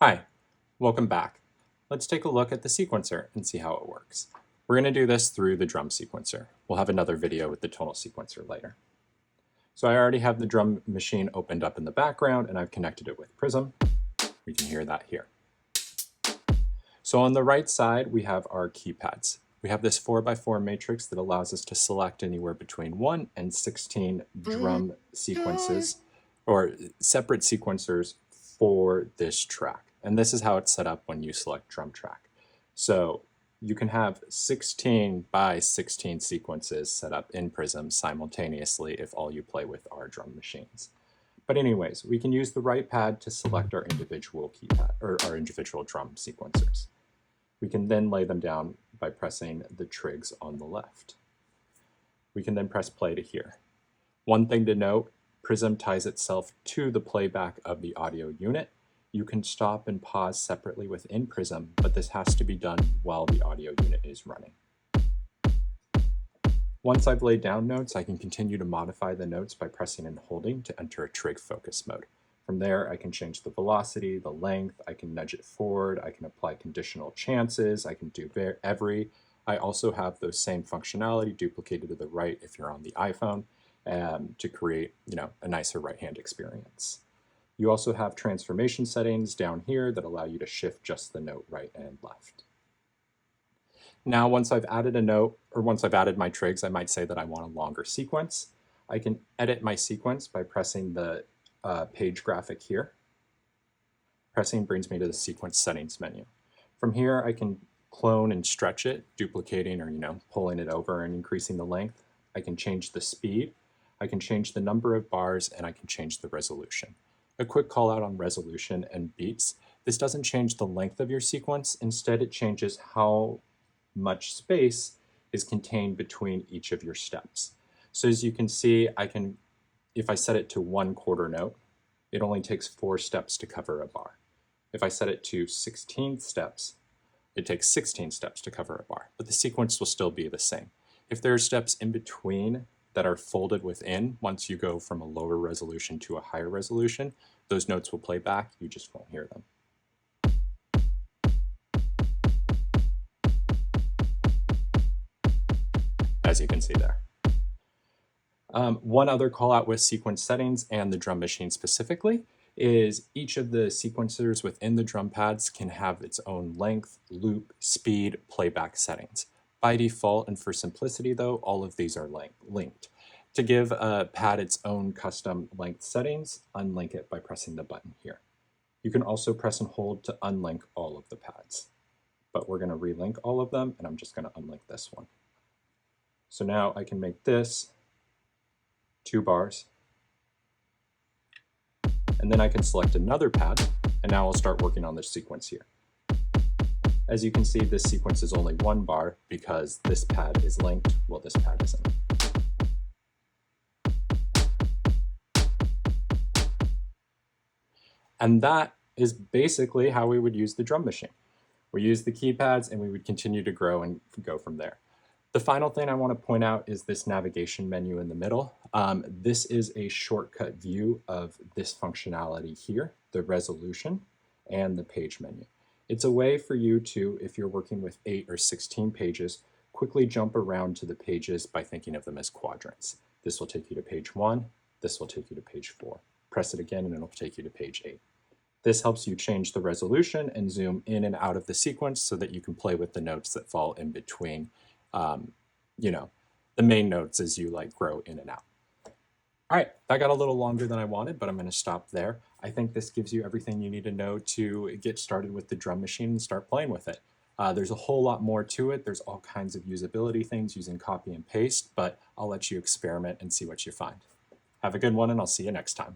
Hi, welcome back. Let's take a look at the sequencer and see how it works. We're going to do this through the drum sequencer. We'll have another video with the tonal sequencer later. So I already have the drum machine opened up in the background and I've connected it with Prism. We can hear that here. So on the right side, we have our keypads. We have this 4x4 matrix that allows us to select anywhere between 1 and 16 drum sequences or separate sequencers for this track. And this is how it's set up when you select drum track. So you can have 16 by 16 sequences set up in Prism simultaneously if all you play with are drum machines. But anyways, we can use the right pad to select our individual keypad or our individual drum sequencers. We can then lay them down by pressing the trigs on the left. We can then press play to hear. One thing to note, Prism ties itself to the playback of the audio unit. You can stop and pause separately within Prism, but this has to be done while the audio unit is running. Once I've laid down notes, I can continue to modify the notes by pressing and holding to enter a trig focus mode. From there, I can change the velocity, the length, I can nudge it forward, I can apply conditional chances, I can do every. I also have those same functionality duplicated to the right if you're on the iPhone to create, a nicer right-hand experience. You also have transformation settings down here that allow you to shift just the note right and left. Now, once I've added a note, or once I've added my trigs, I might say that I want a longer sequence. I can edit my sequence by pressing the page graphic here. Pressing brings me to the sequence settings menu. From here, I can clone and stretch it, duplicating or pulling it over and increasing the length. I can change the speed, I can change the number of bars, and I can change the resolution. A quick call out on resolution and beats. This doesn't change the length of your sequence. Instead, it changes how much space is contained between each of your steps. So as you can see, if I set it to 1/4 note, it only takes 4 steps to cover a bar. If I set it to 16 steps, it takes 16 steps to cover a bar, but the sequence will still be the same. If there are steps in between that are folded within, once you go from a lower resolution to a higher resolution, those notes will play back, you just won't hear them. As you can see there. One other call out with sequence settings and the drum machine specifically is each of the sequencers within the drum pads can have its own length, loop, speed, playback settings. By default and for simplicity though, all of these are linked. To give a pad its own custom length settings, unlink it by pressing the button here. You can also press and hold to unlink all of the pads. But we're going to relink all of them and I'm just going to unlink this one. So now I can make this 2 bars, and then I can select another pad, and now I'll start working on this sequence here. As you can see, this sequence is only 1 bar because this pad is linked, while this pad isn't. And that is basically how we would use the drum machine. We use the keypads and we would continue to grow and go from there. The final thing I want to point out is this navigation menu in the middle. This is a shortcut view of this functionality here, the resolution and the page menu. It's a way for you to, if you're working with 8 or 16 pages, quickly jump around to the pages by thinking of them as quadrants. This will take you to page 1, this will take you to page 4. Press it again and it'll take you to page 8. This helps you change the resolution and zoom in and out of the sequence so that you can play with the notes that fall in between the main notes as you grow in and out. All right, that got a little longer than I wanted, but I'm going to stop there. I think this gives you everything you need to know to get started with the drum machine and start playing with it. There's a whole lot more to it. There's all kinds of usability things using copy and paste, but I'll let you experiment and see what you find. Have a good one, and I'll see you next time.